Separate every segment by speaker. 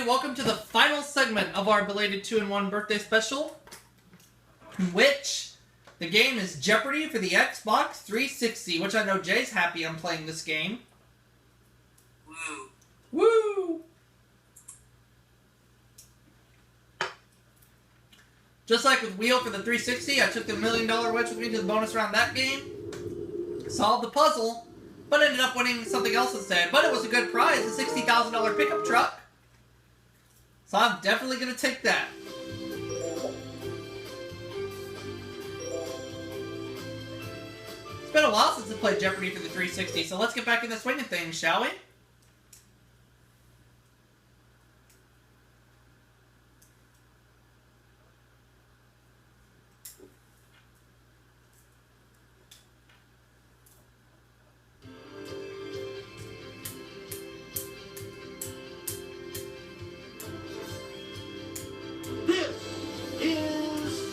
Speaker 1: everybody. Welcome to the final segment of our belated 2-in-1 birthday special, in which the game is Jeopardy for the Xbox 360, which I know Jay's happy I'm playing this game.
Speaker 2: Woo.
Speaker 1: Woo! Just like with Wheel for the 360, I took the $1 million wedge with me to the bonus round that game, solved the puzzle, but ended up winning something else instead. But it was a good prize, a $60,000 pickup truck. So I'm definitely going to take that. It's been a while since I played Jeopardy for the 360, so let's get back in the swing of things, shall we?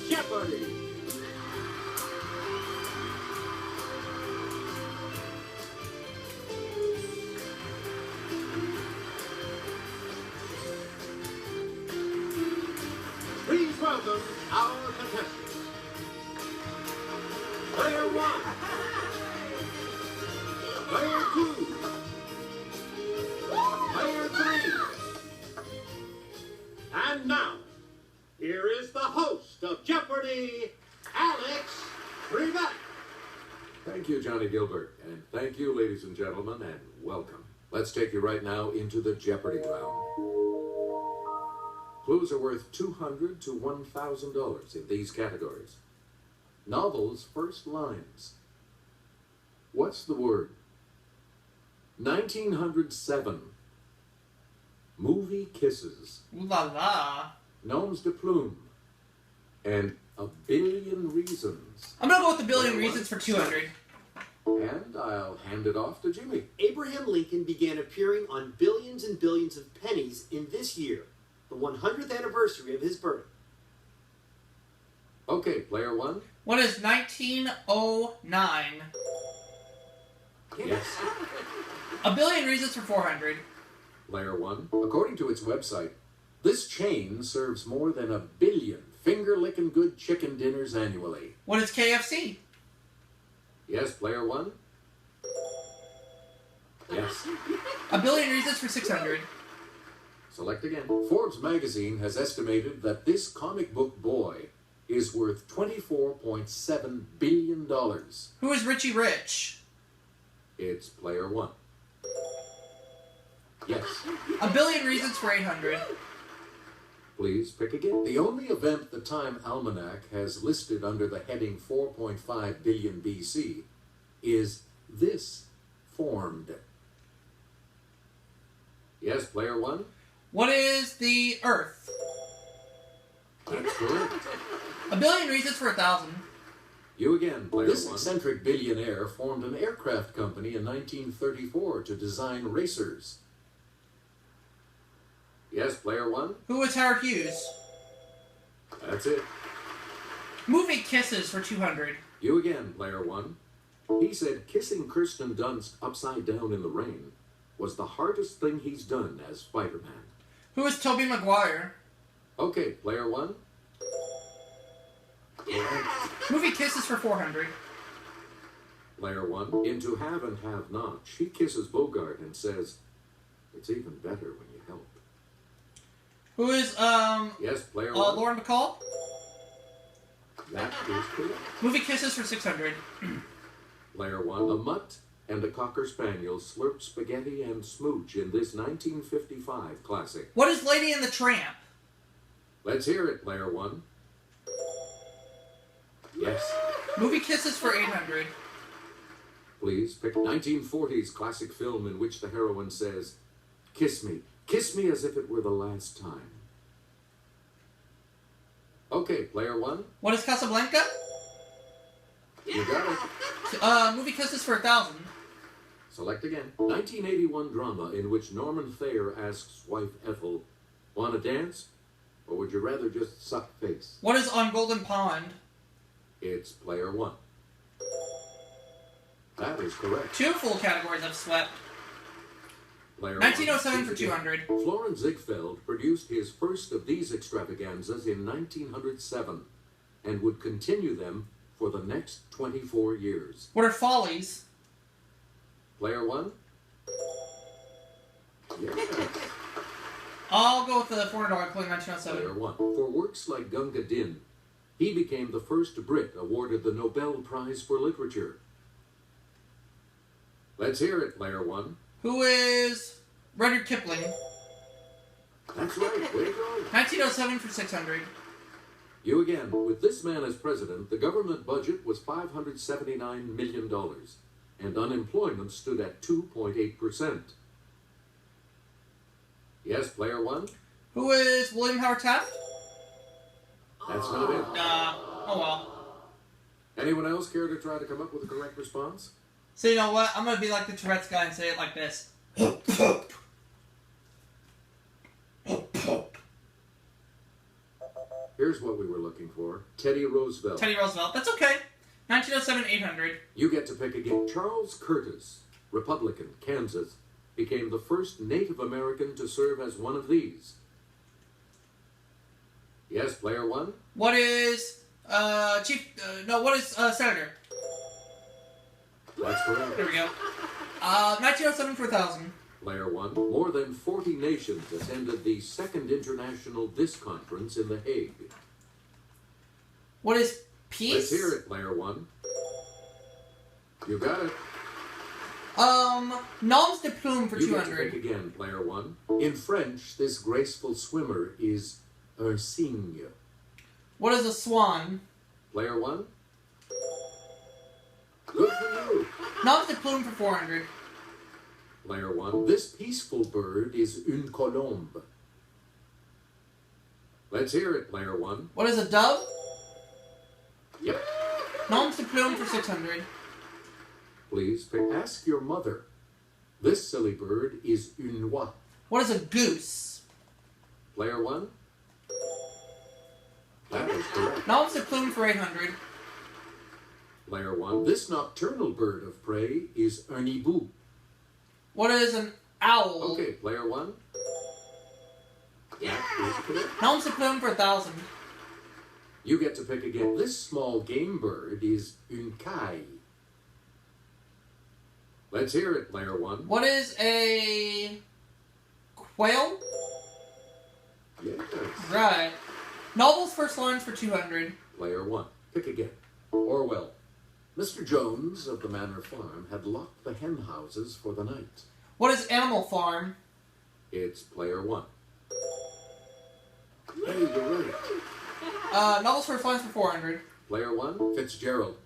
Speaker 3: Jeopardy! Please welcome our contestants. Player 1. Player 2. Player 3. And now, here is the host of Jeopardy, Alex Rivette.
Speaker 4: Thank you, Johnny Gilbert, and thank you, ladies and gentlemen, and welcome. Let's take you right now into the Jeopardy round. Clues are worth $200 to $1,000 in these categories. Novels' first lines. What's the word? 1907. Movie kisses.
Speaker 1: Ooh la la.
Speaker 4: Gnomes de plume. And a billion reasons.
Speaker 1: I'm going to go with the billion reasons for 200.
Speaker 4: And I'll hand it off to Jimmy.
Speaker 5: Abraham Lincoln began appearing on billions and billions of pennies in this year, the 100th anniversary of his birth.
Speaker 4: Okay, player 1.
Speaker 1: What is 1909?
Speaker 4: Yes.
Speaker 1: A billion reasons for 400.
Speaker 4: Player 1. According to its website, this chain serves more than 1 billion finger-licking good chicken dinners annually.
Speaker 1: What is KFC?
Speaker 4: Yes, player 1. Yes.
Speaker 1: A billion reasons for 600.
Speaker 4: Select again. Forbes magazine has estimated that this comic book boy is worth $24.7 billion.
Speaker 1: Who is Richie Rich?
Speaker 4: It's player 1. Yes.
Speaker 1: A billion reasons for 800.
Speaker 4: Please pick again. The only event the Time Almanac has listed under the heading 4.5 billion BC is this formed. Yes, player 1.
Speaker 1: What is the Earth?
Speaker 4: That's correct.
Speaker 1: A billion reasons for 1,000.
Speaker 4: You again, player 1. This
Speaker 1: one.
Speaker 4: eccentric billionaire formed an aircraft company in 1934 to design racers. Yes, player 1.
Speaker 1: Who is Howard Hughes?
Speaker 4: That's it.
Speaker 1: Movie Kisses for 200.
Speaker 4: You again, player 1. He said kissing Kirsten Dunst upside down in the rain was the hardest thing he's done as Spider-Man.
Speaker 1: Who is Tobey Maguire?
Speaker 4: Okay, player 1.
Speaker 1: Movie Kisses for 400.
Speaker 4: Player 1. Into Have and Have Not, she kisses Bogart and says, "It's even better when you help."
Speaker 1: Who is,
Speaker 4: Yes, player 1.
Speaker 1: Lauren Bacall?
Speaker 4: That is correct.
Speaker 1: Movie Kisses for 600.
Speaker 4: Player 1. A mutt and a cocker spaniel slurp spaghetti and smooch in this 1955 classic.
Speaker 1: What is Lady and the Tramp?
Speaker 4: Let's hear it, player 1. Yes.
Speaker 1: Movie Kisses for 800.
Speaker 4: Please pick 1940s classic film in which the heroine says, "Kiss me as if it were the last time." Okay, player 1.
Speaker 1: What is Casablanca?
Speaker 4: You got it.
Speaker 1: Movie Kisses for 1,000.
Speaker 4: Select again. 1981 drama in which Norman Thayer asks wife Ethel, "Want to dance? Or would you rather just suck face?"
Speaker 1: What is On Golden Pond?
Speaker 4: It's player 1. That is correct.
Speaker 1: 2 full categories I've swept.
Speaker 4: Player
Speaker 1: 1907
Speaker 4: one,
Speaker 1: for 200.
Speaker 4: Florenz Ziegfeld produced his first of these extravaganzas in 1907 and would continue them for the next 24 years.
Speaker 1: What are follies?
Speaker 4: Player 1? Yes.
Speaker 1: I'll go with the $400 claim 1907.
Speaker 4: Player 1. For works like Gunga Din, he became the first Brit awarded the Nobel Prize for Literature. Let's hear it, Player 1.
Speaker 1: Who is Rudyard Kipling?
Speaker 4: That's right, way to go.
Speaker 1: 1907 for 600.
Speaker 4: You again. With this man as president, the government budget was $579 million, and unemployment stood at 2.8%. Yes, Player 1?
Speaker 1: Who is William Howard Taft?
Speaker 4: That's not it.
Speaker 1: Oh well.
Speaker 4: Anyone else care to try to come up with a correct response?
Speaker 1: So you know what? I'm gonna be like the Tourette's guy and say it like this.
Speaker 4: Here's what we were looking for. Teddy Roosevelt.
Speaker 1: Teddy Roosevelt. That's okay. 1907, 800.
Speaker 4: You get to pick again. Charles Curtis, Republican, Kansas, became the first Native American to serve as one of these. Yes, Player 1?
Speaker 1: What is what is Senator?
Speaker 4: That's correct.
Speaker 1: There we go. 1907 for 1,000.
Speaker 4: Player 1. More than 40 nations attended the Second International Disc Conference in The Hague.
Speaker 1: What is peace?
Speaker 4: Let's hear it, Player 1. You got it.
Speaker 1: Noms de plume for
Speaker 4: You get to
Speaker 1: 200.
Speaker 4: pick again, Player 1. In French, this graceful swimmer is un cygne.
Speaker 1: What is a swan?
Speaker 4: Player 1. Good for you.
Speaker 1: Noms de plume for 400.
Speaker 4: Player 1. This peaceful bird is une colombe. Let's hear it, Player 1.
Speaker 1: What is a dove?
Speaker 4: Yep.
Speaker 1: Noms de plume for 600.
Speaker 4: Please ask your mother. This silly bird is une oie.
Speaker 1: What is a goose?
Speaker 4: Player 1. That is correct.
Speaker 1: Noms de plume for 800.
Speaker 4: Player 1. This nocturnal bird of prey is un hibou.
Speaker 1: What is an owl?
Speaker 4: Okay, Player 1. That is correct.
Speaker 1: Noms de plume for 1,000.
Speaker 4: You get to pick again. This small game bird is une caille. Let's hear it, Player 1.
Speaker 1: What is a quail?
Speaker 4: Yes.
Speaker 1: Right. Novel's first lines for 200.
Speaker 4: Player 1. Pick again. Orwell. Mr. Jones of the Manor Farm had locked the hen houses for the night.
Speaker 1: What is Animal Farm?
Speaker 4: It's Player 1. Hey, you're right.
Speaker 1: Novel's first lines for 400.
Speaker 4: Player 1. Fitzgerald.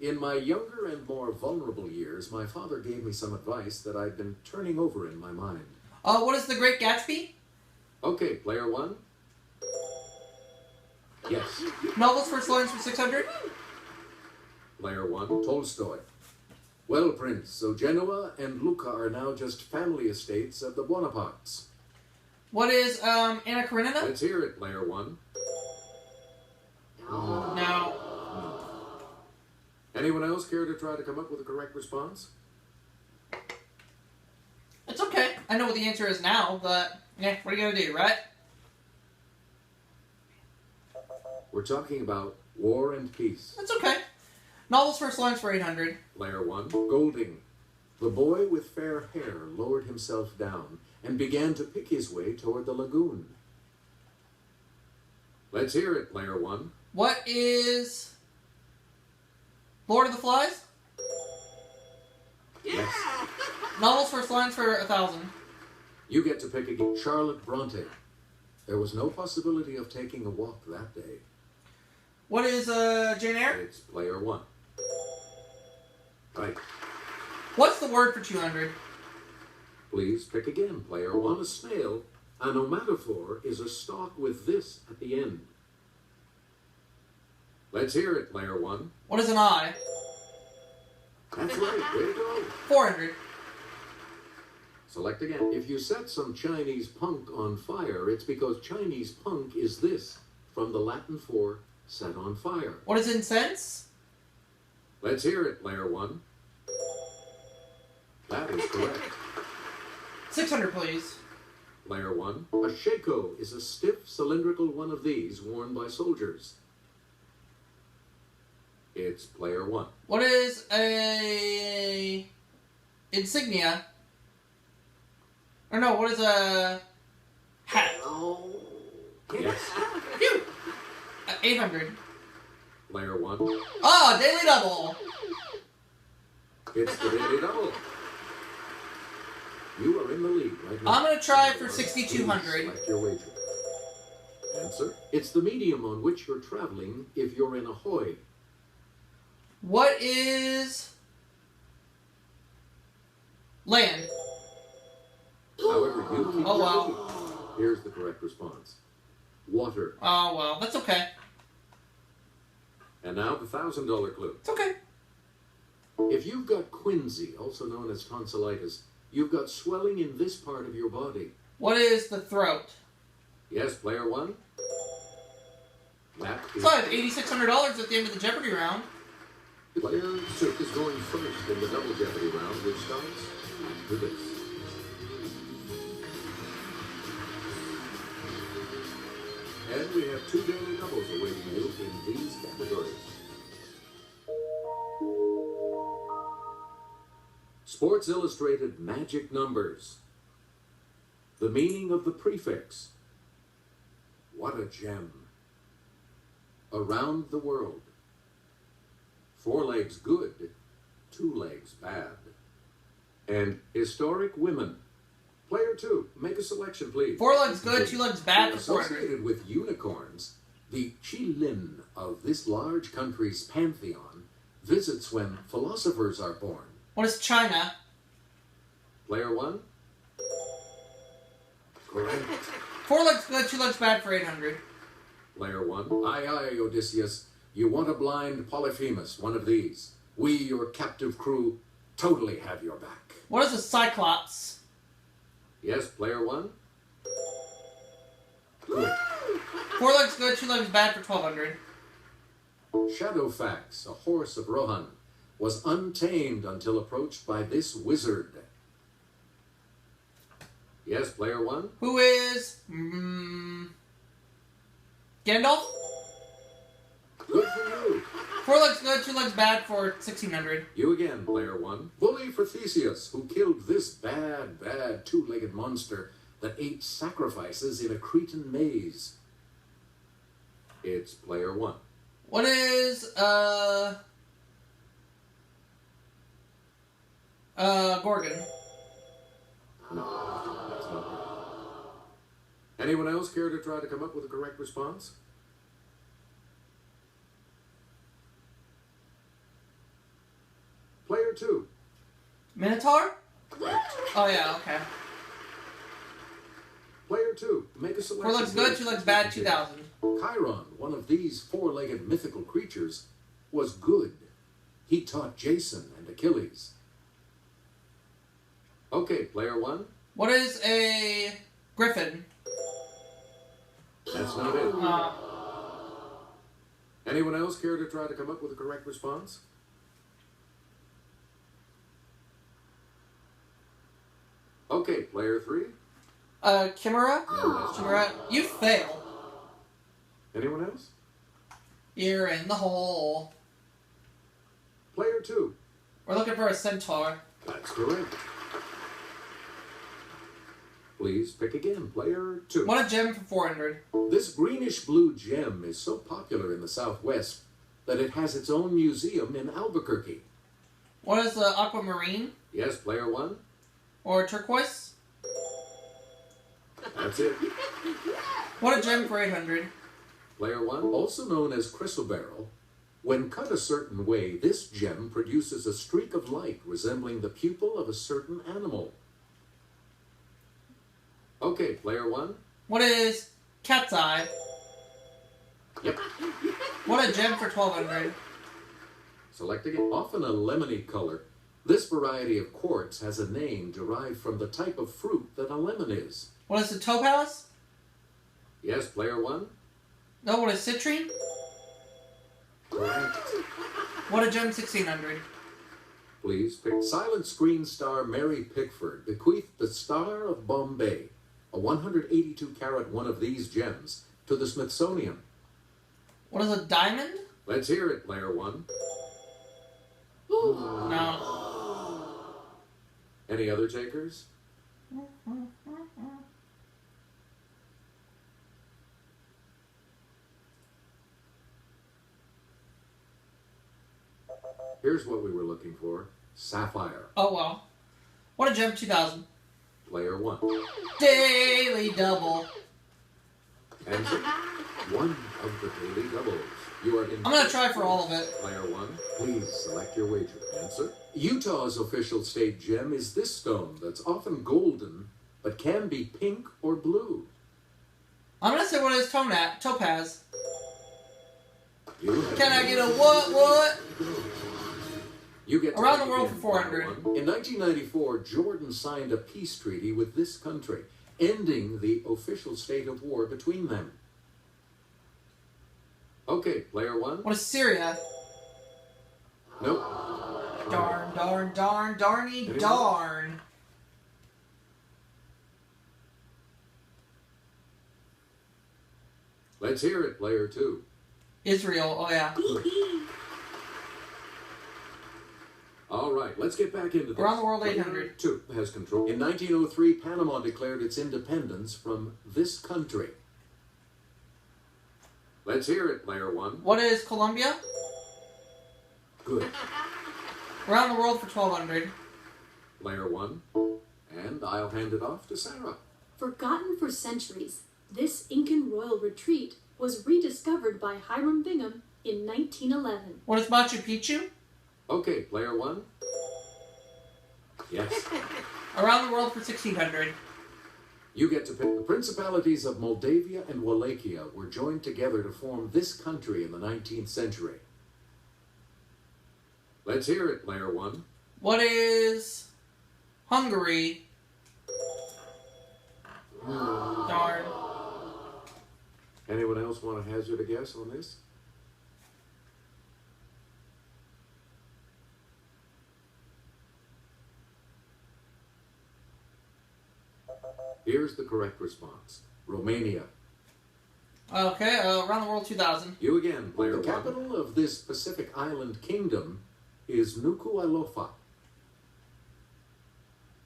Speaker 4: In my younger and more vulnerable years, my father gave me some advice that I've been turning over in my mind.
Speaker 1: What is The Great Gatsby?
Speaker 4: Okay, Player 1. Yes.
Speaker 1: Novel's first lines for 600.
Speaker 4: Player 1. Tolstoy. Well, Prince, so Genoa and Lucca are now just family estates of the Bonapartes.
Speaker 1: What is Anna Karenina?
Speaker 4: Let's hear it, Player 1.
Speaker 1: No.
Speaker 4: Anyone else care to try to come up with a correct response?
Speaker 1: It's okay. I know what the answer is now, but yeah, what are you gonna do, right?
Speaker 4: We're talking about War and Peace.
Speaker 1: That's okay. Novel's first lines for 800.
Speaker 4: Player 1. Golding. The boy with fair hair lowered himself down and began to pick his way toward the lagoon. Let's hear it, Player 1.
Speaker 1: What is Lord of the Flies?
Speaker 4: Yes.
Speaker 1: Novel's first lines for 1,000.
Speaker 4: You get to pick again. Charlotte Bronte. There was no possibility of taking a walk that day.
Speaker 1: What is Jane Eyre?
Speaker 4: It's Player 1. Right.
Speaker 1: What's the word for 200?
Speaker 4: Please pick again, Player 1. A snail. An onomatophore is a stalk with this at the end. Let's hear it, Player 1.
Speaker 1: What is an eye?
Speaker 4: That's right. Way to go.
Speaker 1: 400.
Speaker 4: Select again. If you set some Chinese punk on fire, it's because Chinese punk is this, from the Latin for set on fire.
Speaker 1: What is incense?
Speaker 4: Let's hear it, Player 1. That is correct.
Speaker 1: 600, please.
Speaker 4: Player 1. A shako is a stiff, cylindrical one of these worn by soldiers. It's player 1.
Speaker 1: What is a insignia? Or no, what is a hat?
Speaker 4: Yes.
Speaker 1: Phew! 800.
Speaker 4: Player 1.
Speaker 1: Oh, daily double!
Speaker 4: It's the daily double. You are in the lead right now.
Speaker 1: I'm gonna try for
Speaker 4: Please
Speaker 1: 6,200.
Speaker 4: select your wager. Answer. It's the medium on which you're traveling if you're in a hoy.
Speaker 1: What is land?
Speaker 4: However, you keep
Speaker 1: Oh,
Speaker 4: your
Speaker 1: wow.
Speaker 4: lead. Here's the correct response. Water.
Speaker 1: Oh, well, that's okay.
Speaker 4: And now the $1,000 clue.
Speaker 1: It's okay.
Speaker 4: If you've got quinsy, also known as tonsillitis, you've got swelling in this part of your body.
Speaker 1: What is the throat?
Speaker 4: Yes, player 1. That is
Speaker 1: So I have $8,600 at the end of the Jeopardy round.
Speaker 4: player 2 is going first in the double Jeopardy round, which starts after this. And we have 2 daily doubles awaiting you in these categories. Sports Illustrated Magic Numbers. The meaning of the prefix. What a gem. Around the world. 4 legs good, 2 legs bad. And historic women. Player 2, make a selection, please.
Speaker 1: 4 legs good, 2 legs bad for 400.
Speaker 4: Associated with unicorns, the Qilin of this large country's pantheon visits when philosophers are born.
Speaker 1: What is China?
Speaker 4: Player 1? Correct.
Speaker 1: 4 legs good, 2 legs bad for 800.
Speaker 4: Player 1. Aye, aye, Odysseus. You want a blind Polyphemus, one of these. We, your captive crew, totally have your back.
Speaker 1: What is a Cyclops?
Speaker 4: Yes, player 1? Good.
Speaker 1: 4 legs good, 2 legs bad for 1200.
Speaker 4: Shadowfax, a horse of Rohan, was untamed until approached by this wizard. Yes, player 1?
Speaker 1: Who is Gandalf?
Speaker 4: Good for you.
Speaker 1: 4 legs good, 2 legs bad for 1600.
Speaker 4: You again, player 1. Bully for Theseus, who killed this bad, bad 2-legged monster that ate sacrifices in a Cretan maze. It's player 1.
Speaker 1: What is Gorgon?
Speaker 4: No, that's not right. Anyone else care to try to come up with a correct response? Player 2.
Speaker 1: Minotaur?
Speaker 4: Correct.
Speaker 1: Oh yeah, okay.
Speaker 4: Player 2. Make a
Speaker 1: 4
Speaker 4: selection.
Speaker 1: legs good, 2 legs bad, 2000.
Speaker 4: Chiron, one of these 4-legged mythical creatures, was good. He taught Jason and Achilles. Okay, player 1.
Speaker 1: What is a griffin?
Speaker 4: That's not it. Anyone else care to try to come up with a correct response? Okay, player 3.
Speaker 1: Chimera?
Speaker 4: No, that's
Speaker 1: Chimera? You fail.
Speaker 4: Anyone else?
Speaker 1: You're in the hole.
Speaker 4: Player 2.
Speaker 1: We're looking for a centaur.
Speaker 4: That's correct. Please pick again, player 2.
Speaker 1: What a gem for 400.
Speaker 4: This greenish-blue gem is so popular in the Southwest that it has its own museum in Albuquerque.
Speaker 1: What is the aquamarine?
Speaker 4: Yes, player 1.
Speaker 1: Or turquoise?
Speaker 4: That's it.
Speaker 1: What a gem for 800.
Speaker 4: Player 1, also known as chrysoberyl. When cut a certain way, this gem produces a streak of light resembling the pupil of a certain animal. Okay, player 1.
Speaker 1: What is cat's eye?
Speaker 4: Yep.
Speaker 1: What a gem for 1200.
Speaker 4: Select again. Often a lemony color, this variety of quartz has a name derived from the type of fruit that a lemon is.
Speaker 1: What is the topaz?
Speaker 4: Yes, player 1.
Speaker 1: No, what is citrine?
Speaker 4: Correct.
Speaker 1: What a gem 1600.
Speaker 4: Please pick. Silent screen star Mary Pickford bequeathed the Star of Bombay, a 182-carat one of these gems, to the Smithsonian.
Speaker 1: What is a diamond?
Speaker 4: Let's hear it, player one.
Speaker 1: No.
Speaker 4: Any other takers? Here's what we were looking for. Sapphire.
Speaker 1: Oh, well. What a gem 2000.
Speaker 4: Player one.
Speaker 1: Daily double.
Speaker 4: Answer. One of the daily doubles. You are in.
Speaker 1: I'm going to try for all of it.
Speaker 4: Player one, please select your wager. Answer. Utah's official state gem is this stone that's often golden, but can be pink or blue.
Speaker 1: I'm going to say what is topaz.
Speaker 4: You have
Speaker 1: Can I get a what?
Speaker 4: You get to
Speaker 1: Around the
Speaker 4: pick
Speaker 1: world
Speaker 4: again,
Speaker 1: for 400.
Speaker 4: player one. In 1994, Jordan signed a peace treaty with this country, ending the official state of war between them. Okay, player one.
Speaker 1: What is Syria?
Speaker 4: Nope.
Speaker 1: Darny darn.
Speaker 4: Let's hear it, player two.
Speaker 1: Israel, oh yeah.
Speaker 4: All right, let's get back into this.
Speaker 1: Around the world
Speaker 4: Player
Speaker 1: 800.
Speaker 4: two has control. In 1903, Panama declared its independence from this country. Let's hear it, player one.
Speaker 1: What is Colombia?
Speaker 4: Good.
Speaker 1: Around the world for 1200.
Speaker 4: Player one. And I'll hand it off to Sarah.
Speaker 6: Forgotten for centuries, this Incan royal retreat was rediscovered by Hiram Bingham in 1911.
Speaker 1: What is Machu Picchu?
Speaker 4: Okay, player one. Yes.
Speaker 1: Around the world for 1600.
Speaker 4: You get to pick. The principalities of Moldavia and Wallachia were joined together to form this country in the 19th century. Let's hear it, player one.
Speaker 1: What is Hungary? Darn.
Speaker 4: Anyone else want to hazard a guess on this? Here's the correct response. Romania.
Speaker 1: Okay, around the world 2000.
Speaker 4: You again, player one. The capital of this Pacific island kingdom is Nuku'alofa.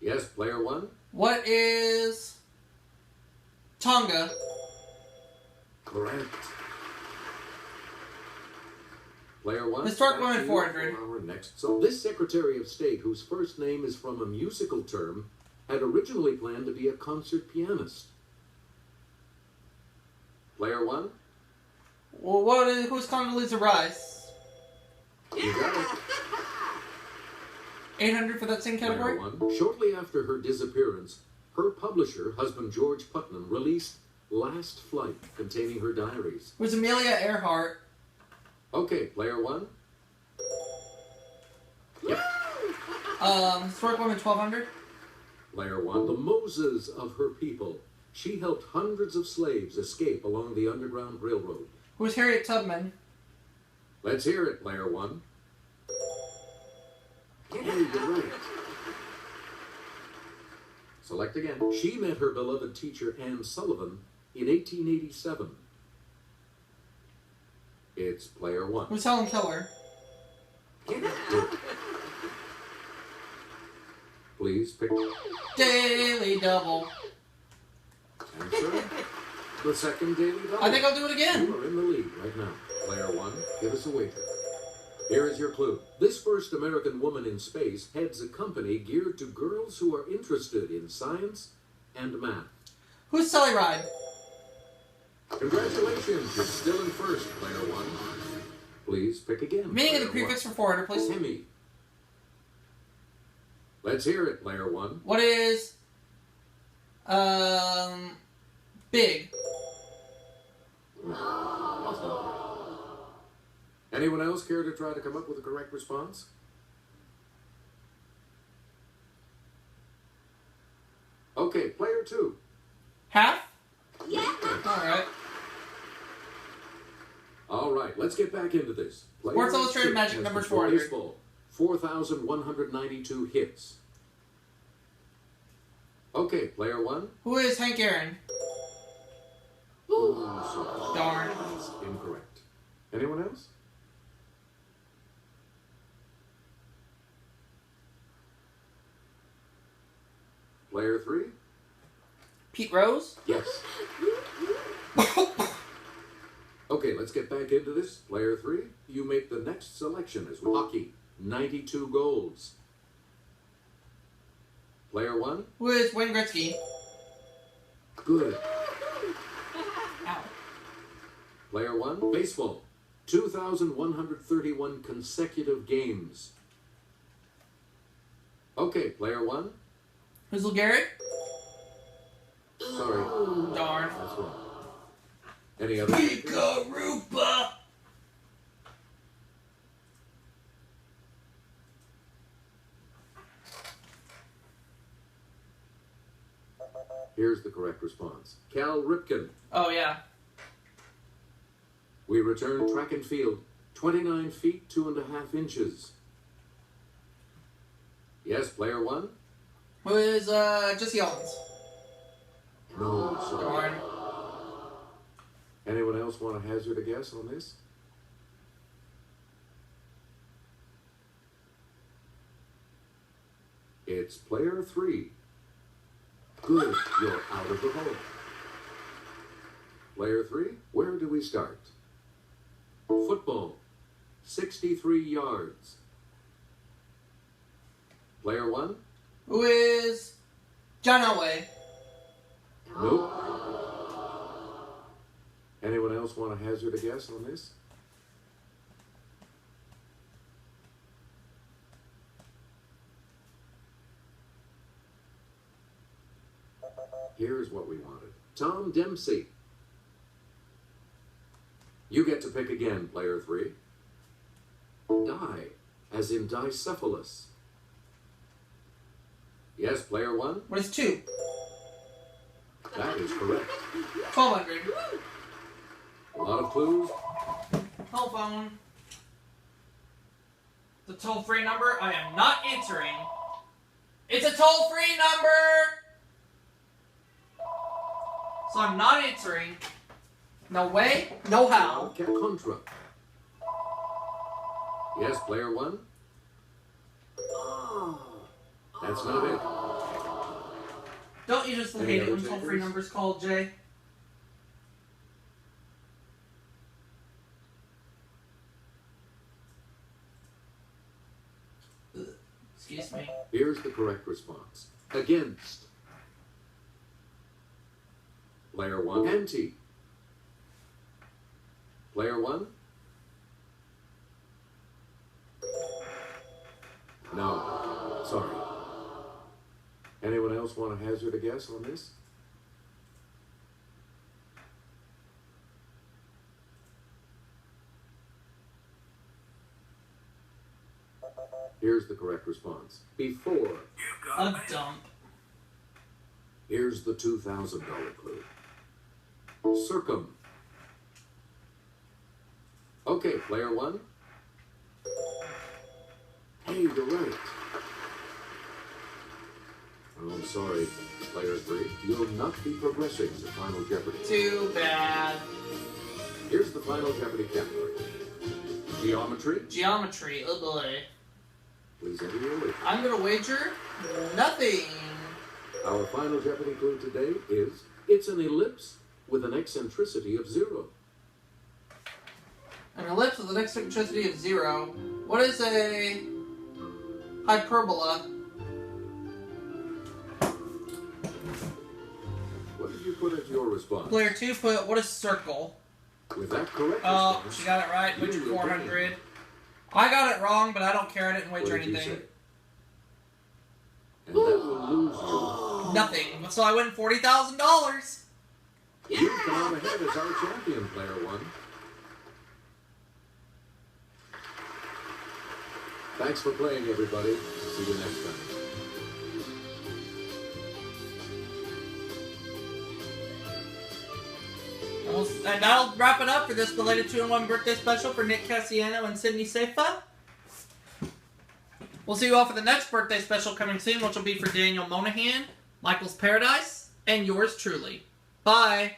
Speaker 4: Yes, player one.
Speaker 1: What is Tonga?
Speaker 4: Correct. Player one.
Speaker 1: Historic
Speaker 4: back
Speaker 1: women
Speaker 4: to you
Speaker 1: 400.
Speaker 4: for our next. So this Secretary of State, whose first name is from a musical term, had originally planned to be a concert pianist. Player one.
Speaker 1: Well, who's Condoleezza Rice?
Speaker 4: You got it.
Speaker 1: 800 for that same category?
Speaker 4: Player one. Shortly after her disappearance, her publisher, husband George Putnam, released Last Flight, containing her diaries.
Speaker 1: Who's Amelia Earhart?
Speaker 4: Okay, player one. Yep.
Speaker 1: Historic women 1200.
Speaker 4: Player one. The Moses of her people. She helped hundreds of slaves escape along the Underground Railroad.
Speaker 1: Who's Harriet Tubman?
Speaker 4: Let's hear it, player one. Yeah, you're right. Select again. She met her beloved teacher, Anne Sullivan, in 1887. It's player one.
Speaker 1: Who's Helen Keller?
Speaker 4: Good. Please pick
Speaker 1: Daily double.
Speaker 4: answer. The second daily double.
Speaker 1: I think I'll do it again.
Speaker 4: You are in the lead right now. Player one, give us a wager. Here is your clue. This first American woman in space heads a company geared to girls who are interested in science and math.
Speaker 1: Who's Sally Ride?
Speaker 4: Congratulations, you're still in first, player one. Please pick again.
Speaker 1: Meaning of the
Speaker 4: player
Speaker 1: prefix
Speaker 4: one.
Speaker 1: for 400, please.
Speaker 4: Hemi. Let's hear it, player one.
Speaker 1: What is big?
Speaker 4: Anyone else care to try to come up with a correct response? Okay, player two.
Speaker 1: Half?
Speaker 6: Yeah.
Speaker 1: Alright.
Speaker 4: All right, let's get back into this. Player
Speaker 1: Sports Illustrated
Speaker 4: two
Speaker 1: Magic
Speaker 4: has
Speaker 1: numbers
Speaker 4: control
Speaker 1: 400.
Speaker 4: baseball. 4,192 hits. Okay, player one.
Speaker 1: Who is Hank Aaron?
Speaker 4: Sorry.
Speaker 1: Darn.
Speaker 4: That's incorrect. Anyone else? Player three?
Speaker 1: Pete Rose?
Speaker 4: Yes. Okay, let's get back into this. Player three, you make the next selection as hockey. 92 goals. Player one?
Speaker 1: Who is Wayne Gretzky?
Speaker 4: Good.
Speaker 1: Ow.
Speaker 4: Player one, baseball. 2,131 consecutive games. Okay, player one.
Speaker 1: Who's Lou Gehrig?
Speaker 4: Sorry,
Speaker 1: Darn.
Speaker 4: that's wrong. Any other?
Speaker 1: Pika Rupa!
Speaker 4: Here's the correct response. Cal Ripken.
Speaker 1: Oh, yeah.
Speaker 4: We return track and field. 29 feet, 2.5 inches. Yes, player one?
Speaker 1: Who is Jesse Owens?
Speaker 4: No, sorry.
Speaker 1: Darn.
Speaker 4: Anyone else want to hazard a guess on this? It's player three. Good, you're out of the hole. Player three, where do we start? Football, 63 yards. Player one?
Speaker 1: Who is John Elway?
Speaker 4: Nope. Anyone else want to hazard a guess on this? Here's what we wanted. Tom Dempsey. You get to pick again, player three. Die, as in dicephalus. Yes, player one?
Speaker 1: What is 2?
Speaker 4: That is correct.
Speaker 1: 1,200.
Speaker 4: A lot of clues.
Speaker 1: Telephone. The toll-free number I am not answering. It's a toll-free number! So I'm not answering. No way, no how.
Speaker 4: Contra. Yes, player one? That's not it.
Speaker 1: Don't you just
Speaker 4: Any
Speaker 1: hate it
Speaker 4: other
Speaker 1: when toll-free
Speaker 4: takers?
Speaker 1: numbers called, Jay? Ugh, excuse me.
Speaker 4: Here's the correct response. Against. Player one, anti. Player one? No. Sorry. Anyone else want to hazard a guess on this? Here's the correct response. Before.
Speaker 2: You got
Speaker 1: A
Speaker 2: it.
Speaker 1: dump.
Speaker 4: Here's the $2,000 clue. Circum. Okay, player one. Hey, you're right. Oh, I'm sorry, player three. You'll not be progressing to Final Jeopardy.
Speaker 1: Too bad.
Speaker 4: Here's the Final Jeopardy category. Geometry.
Speaker 1: Geometry, oh boy.
Speaker 4: Please enter your wager.
Speaker 1: I'm gonna wager nothing.
Speaker 4: Our Final Jeopardy clue today is it's an ellipse with an eccentricity of 0.
Speaker 1: An ellipse with an eccentricity of 0. What is a hyperbola?
Speaker 4: What did you put as your response?
Speaker 1: Player 2 put, what is circle?
Speaker 4: With that correct
Speaker 1: Oh,
Speaker 4: response,
Speaker 1: she got it right.
Speaker 4: you
Speaker 1: Wager
Speaker 4: will
Speaker 1: 400. I got it wrong, but I don't care. I didn't
Speaker 4: What
Speaker 1: wager
Speaker 4: did you
Speaker 1: anything.
Speaker 4: say? And that will lose you.
Speaker 1: Nothing. So I win $40,000.
Speaker 4: You've gone ahead as our champion, player one. Thanks for playing, everybody. See you next time.
Speaker 1: And that'll wrap it up for this belated 2-in-1 birthday special for Nick Cassiano and Sydney Seifa. We'll see you all for the next birthday special coming soon, which will be for Daniel Monahan, Michael's Paradise, and yours truly. Bye.